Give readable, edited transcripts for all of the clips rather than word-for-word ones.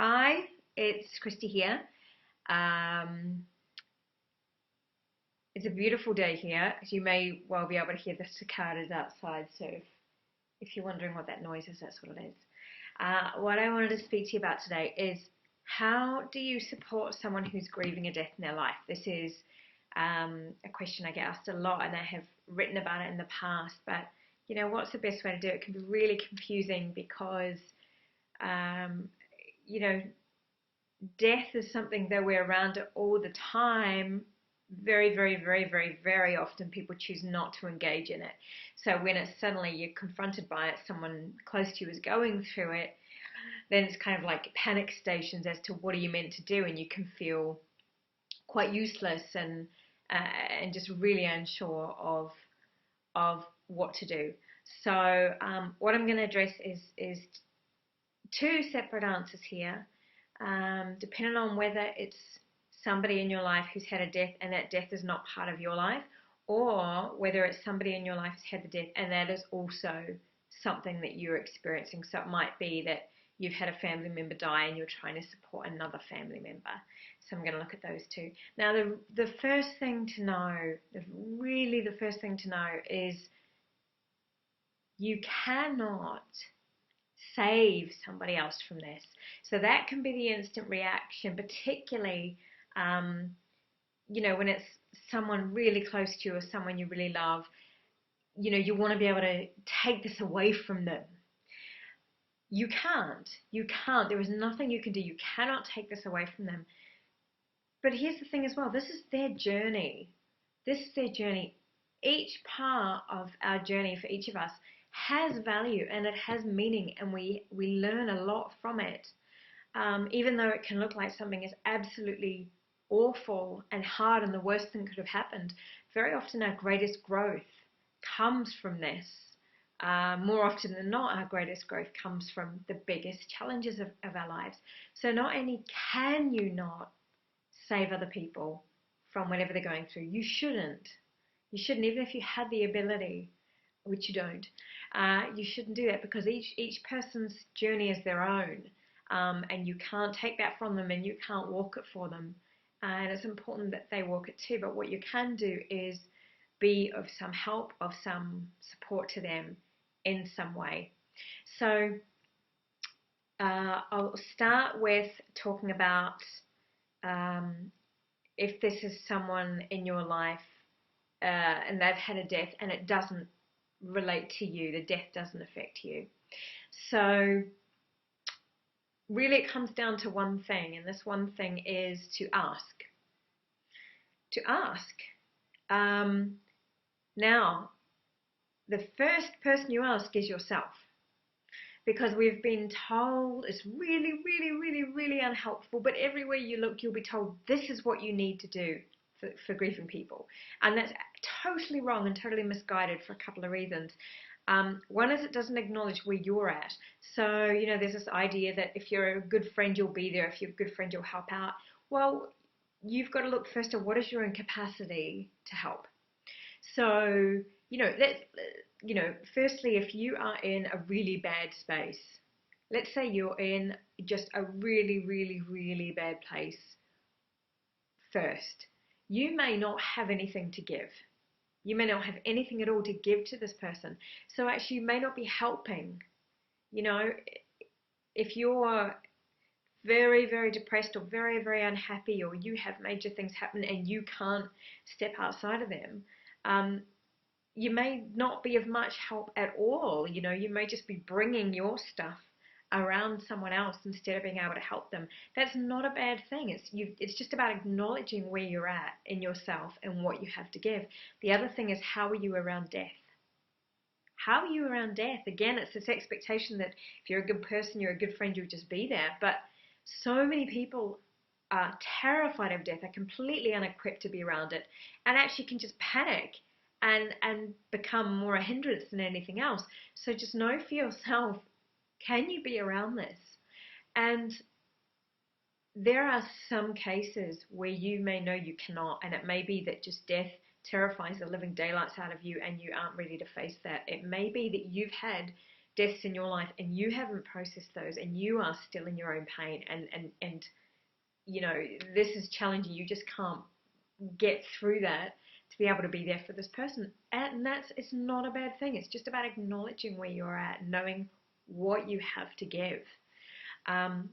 Hi, it's Christy here. Um, it's a beautiful day here. As you may well be able to hear the cicadas outside, so if you're wondering what that noise is, that's what it is. What I wanted to speak to you about today is how do you support someone who's grieving a death in their life? This is a question I get asked a lot, and I have written about it in the past, but what's the best way to do it? It can be really confusing because um, you know, death is something that we're around all the time. Very, very, very, very, very often people choose not to engage in it. So when it's suddenly you're confronted by it, someone close to you is going through it, then it's kind of like panic stations as to what are you meant to do, and you can feel quite useless and just really unsure of what to do. So what I'm going to address is two separate answers here, depending on whether it's somebody in your life who's had a death and that death is not part of your life, or whether it's somebody in your life who's had the death and that is also something that you're experiencing. So it might be that you've had a family member die and you're trying to support another family member. So I'm going to look at those two. Now, the first thing to know, really the first thing to know is you cannot save somebody else from this. So that can be the instant reaction, particularly, when it's someone really close to you or someone you really love. You want to be able to take this away from them. You can't. You can't. There is nothing you can do. You cannot take this away from them. But here's the thing as well. This is their journey. This is their journey. Each part of our journey for each of us has value and it has meaning, and we learn a lot from it. Even though it can look like something is absolutely awful and hard and the worst thing could have happened, very often our greatest growth comes from this. More often than not, our greatest growth comes from the biggest challenges of our lives. So not only can you not save other people from whatever they're going through, you shouldn't. You shouldn't, even if you had the ability, which you don't. You shouldn't do that, because each person's journey is their own, and you can't take that from them and you can't walk it for them. And it's important that they walk it too. But what you can do is be of some help, of some support to them in some way. So I'll start with talking about if this is someone in your life and they've had a death and it doesn't relate to you, the death doesn't affect you. So really it comes down to one thing, and this one thing is to ask. To ask. Now, the first person you ask is yourself, because we've been told it's really, really, really, really unhelpful, but everywhere you look, you'll be told this is what you need to do for grieving people. And that's totally wrong and totally misguided for a couple of reasons. One is it doesn't acknowledge where you're at. So, there's this idea that if you're a good friend, you'll be there. If you're a good friend, you'll help out. Well, you've got to look first at what is your own capacity to help. So, firstly, if you are in a really bad space, let's say you're in just a really, really, really bad place first, you may not have anything to give. You may not have anything at all to give to this person. So actually you may not be helping. If you're very, very depressed or very, very unhappy, or you have major things happen and you can't step outside of them, you may not be of much help at all. You may just be bringing your stuff around someone else instead of being able to help them. That's not a bad thing. It's just about acknowledging where you're at in yourself and what you have to give. The other thing is, how are you around death? How are you around death? Again, it's this expectation that if you're a good person, you're a good friend, you'll just be there. But so many people are terrified of death, are completely unequipped to be around it, and actually can just panic and become more a hindrance than anything else. So just know for yourself, can you be around this? And there are some cases where you may know you cannot, and it may be that just death terrifies the living daylights out of you and you aren't ready to face that. It may be that you've had deaths in your life and you haven't processed those and you are still in your own pain and you know, this is challenging, you just can't get through that to be able to be there for this person. And it's not a bad thing. It's just about acknowledging where you're at, knowing what you have to give.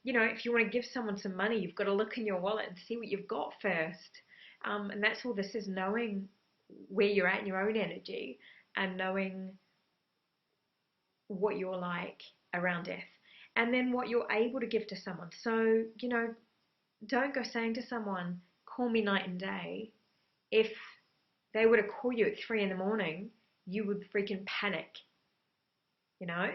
You know, if you want to give someone some money, you've got to look in your wallet and see what you've got first. And that's all this is, knowing where you're at in your own energy and knowing what you're like around death. And then what you're able to give to someone. So, you know, don't go saying to someone, call me night and day. If they were to call you at 3 in the morning, you would freaking panic, you know?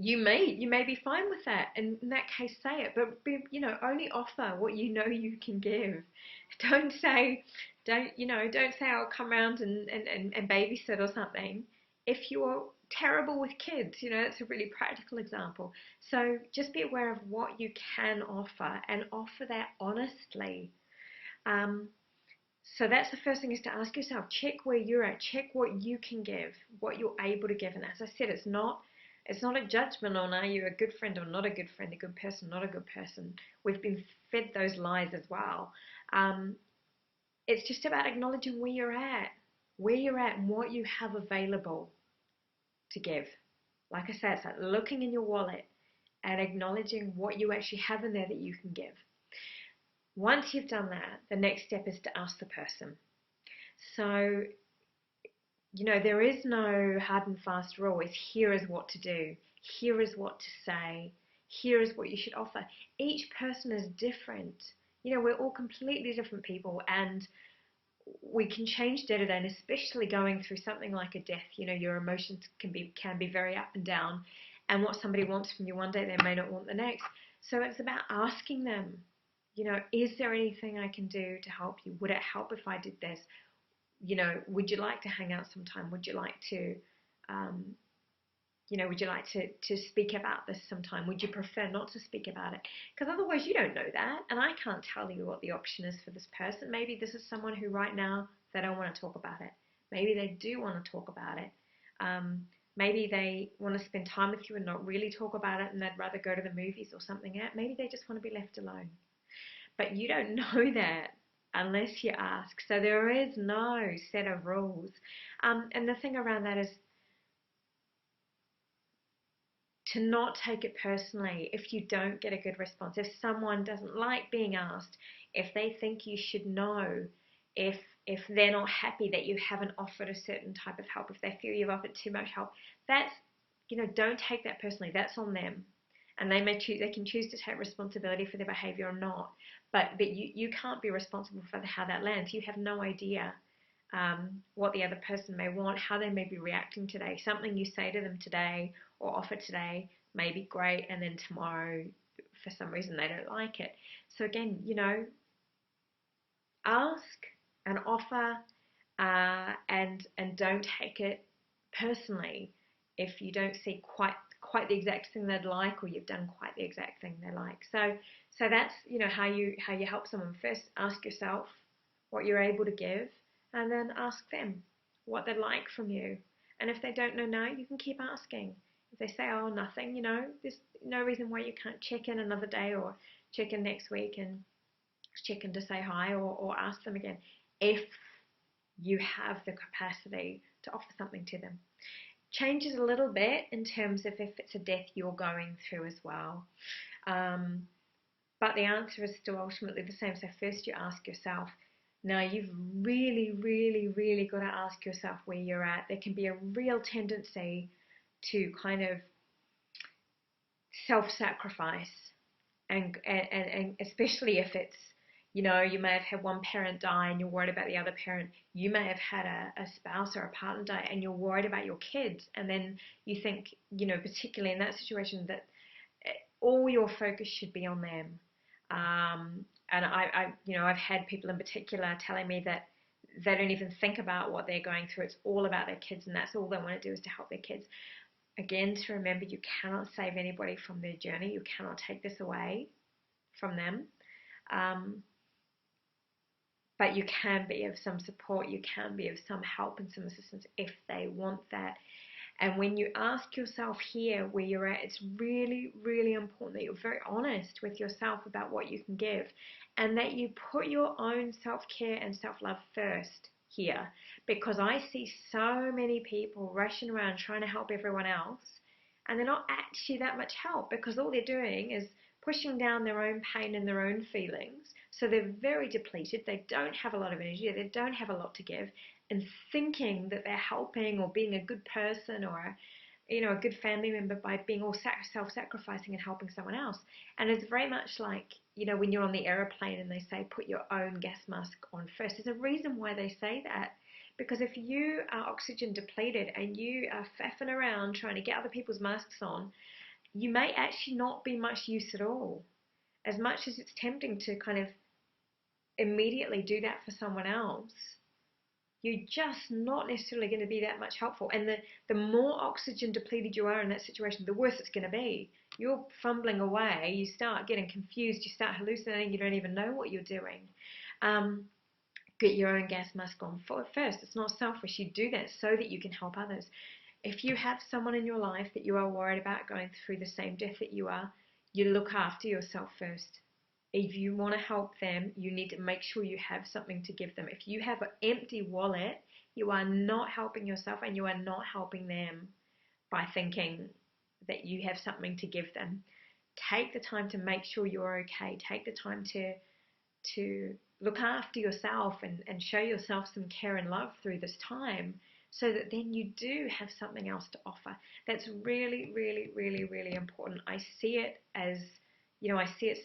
You may be fine with that, and in that case say it, but you know, only offer what you know you can give. Don't say I'll come around and babysit or something if you're terrible with kids. You know, that's a really practical example. So just be aware of what you can offer and offer that honestly. So that's the first thing, is to ask yourself, check where you're at, check what you can give, what you're able to give. And as I said, it's not a judgment on are you a good friend or not a good friend, a good person, not a good person. We've been fed those lies as well. It's just about acknowledging where you're at and what you have available to give. Like I said, it's like looking in your wallet and acknowledging what you actually have in there that you can give. Once you've done that, the next step is to ask the person. So, you know, there is no hard and fast rule. It's here is what to do. Here is what to say. Here is what you should offer. Each person is different. You know, we're all completely different people, and we can change day to day, and especially going through something like a death, you know, your emotions can be very up and down, and what somebody wants from you one day, they may not want the next. So it's about asking them, you know, is there anything I can do to help you? Would it help if I did this? You know, would you like to hang out sometime? Would you like to, would you like to speak about this sometime? Would you prefer not to speak about it? Because otherwise you don't know that, and I can't tell you what the option is for this person. Maybe this is someone who right now they don't want to talk about it. Maybe they do want to talk about it. Maybe they want to spend time with you and not really talk about it, and they'd rather go to the movies or something. Maybe they just want to be left alone. But you don't know that unless you ask. So there is no set of rules. And the thing around that is to not take it personally if you don't get a good response. If someone doesn't like being asked, if they think you should know, if they're not happy that you haven't offered a certain type of help, if they feel you've offered too much help, that's, you know, don't take that personally. That's on them. And they can choose to take responsibility for their behavior or not. But you can't be responsible for how that lands. You have no idea what the other person may want, how they may be reacting today. Something you say to them today or offer today may be great, and then tomorrow, for some reason, they don't like it. So again, you know, ask and offer, and don't take it personally if you don't see quite the exact thing they'd like, or you've done quite the exact thing they like. So that's, you know, how you help someone. First, ask yourself what you're able to give, and then ask them what they'd like from you. And if they don't know now, you can keep asking. If they say, oh, nothing, you know, there's no reason why you can't check in another day or check in next week and check in to say hi, or ask them again if you have the capacity to offer something to them. Changes a little bit in terms of if it's a death you're going through as well. But the answer is still ultimately the same. So first you ask yourself. Now you've really, really, really got to ask yourself where you're at. There can be a real tendency to kind of self-sacrifice, and especially if it's, you know, you may have had one parent die and you're worried about the other parent. You may have had a spouse or a partner die and you're worried about your kids. And then you think, you know, particularly in that situation, that all your focus should be on them. And I've had people in particular telling me that they don't even think about what they're going through. It's all about their kids, and that's all they want to do is to help their kids. Again, to remember, you cannot save anybody from their journey. You cannot take this away from them. But you can be of some support. You can be of some help and some assistance if they want that. And when you ask yourself here where you're at, it's really, really important that you're very honest with yourself about what you can give, and that you put your own self-care and self-love first here. Because I see so many people rushing around trying to help everyone else, and they're not actually that much help, because all they're doing is pushing down their own pain and their own feelings. So they're very depleted. They don't have a lot of energy. They don't have a lot to give. And thinking that they're helping or being a good person or a good family member by being all self-sacrificing and helping someone else. And it's very much like, when you're on the airplane and they say put your own gas mask on first. There's a reason why they say that. Because if you are oxygen depleted and you are faffing around trying to get other people's masks on, you may actually not be much use at all. As much as it's tempting to kind of immediately do that for someone else, you're just not necessarily going to be that much helpful. And the more oxygen depleted you are in that situation, the worse it's going to be. You're fumbling away, you start getting confused, you start hallucinating, you don't even know what you're doing. Get your own gas mask on first. It's not selfish. You do that so that you can help others. If you have someone in your life that you are worried about going through the same death that you are, you look after yourself first. If you want to help them, you need to make sure you have something to give them. If you have an empty wallet, you are not helping yourself and you are not helping them by thinking that you have something to give them. Take the time to make sure you're okay. Take the time to look after yourself and show yourself some care and love through this time, so that then you do have something else to offer. That's really, really, really, really important. I see it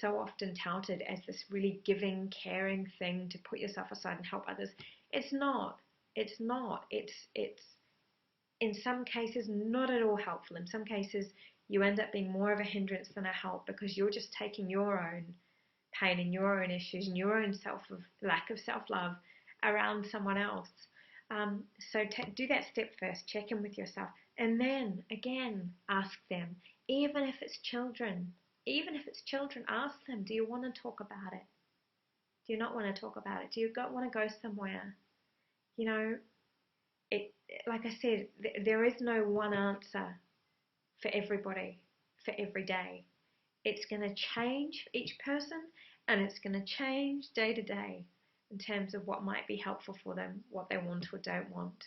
so often touted as this really giving, caring thing to put yourself aside and help others. It's not. It's in some cases not at all helpful. In some cases, you end up being more of a hindrance than a help, because you're just taking your own pain and your own issues and your own lack of self-love around someone else. So do that step first, check in with yourself, and then again ask them. Even if it's children, ask them, do you want to talk about it? Do you not want to talk about it? Do you want to go somewhere? Like I said, there is no one answer for everybody, for every day. It's going to change for each person, and it's going to change day to day in terms of what might be helpful for them, what they want or don't want.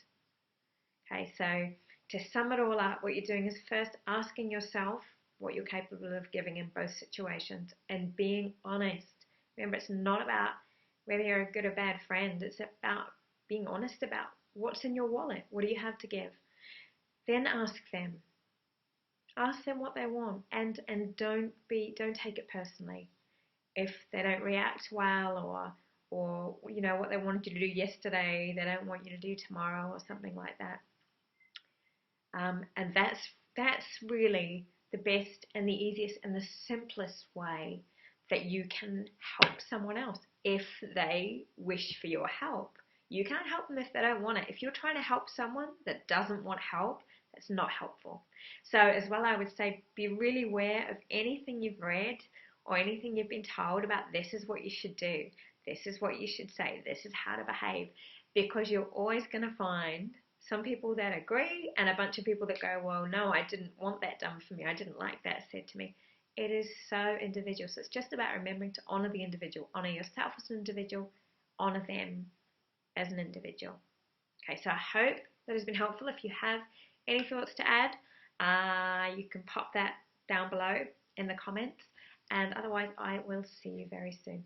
Okay, so to sum it all up, what you're doing is first asking yourself what you're capable of giving in both situations and being honest. Remember, it's not about whether you're a good or bad friend. It's about being honest about what's in your wallet. What do you have to give? Then ask them. Ask them what they want, and don't take it personally if they don't react well, or what they wanted you to do yesterday they don't want you to do tomorrow, or something like that. And that's really the best and the easiest and the simplest way that you can help someone else if they wish for your help. You can't help them if they don't want it. If you're trying to help someone that doesn't want help, that's not helpful. So as well, I would say be really aware of anything you've read or anything you've been told about this is what you should do, this is what you should say, this is how to behave, because you're always going to find some people that agree and a bunch of people that go, well, no, I didn't want that done for me, I didn't like that said to me. It is so individual. So it's just about remembering to honor the individual, honor yourself as an individual, honor them as an individual. Okay, so I hope that has been helpful. If you have any thoughts to add, you can pop that down below in the comments, and otherwise I will see you very soon.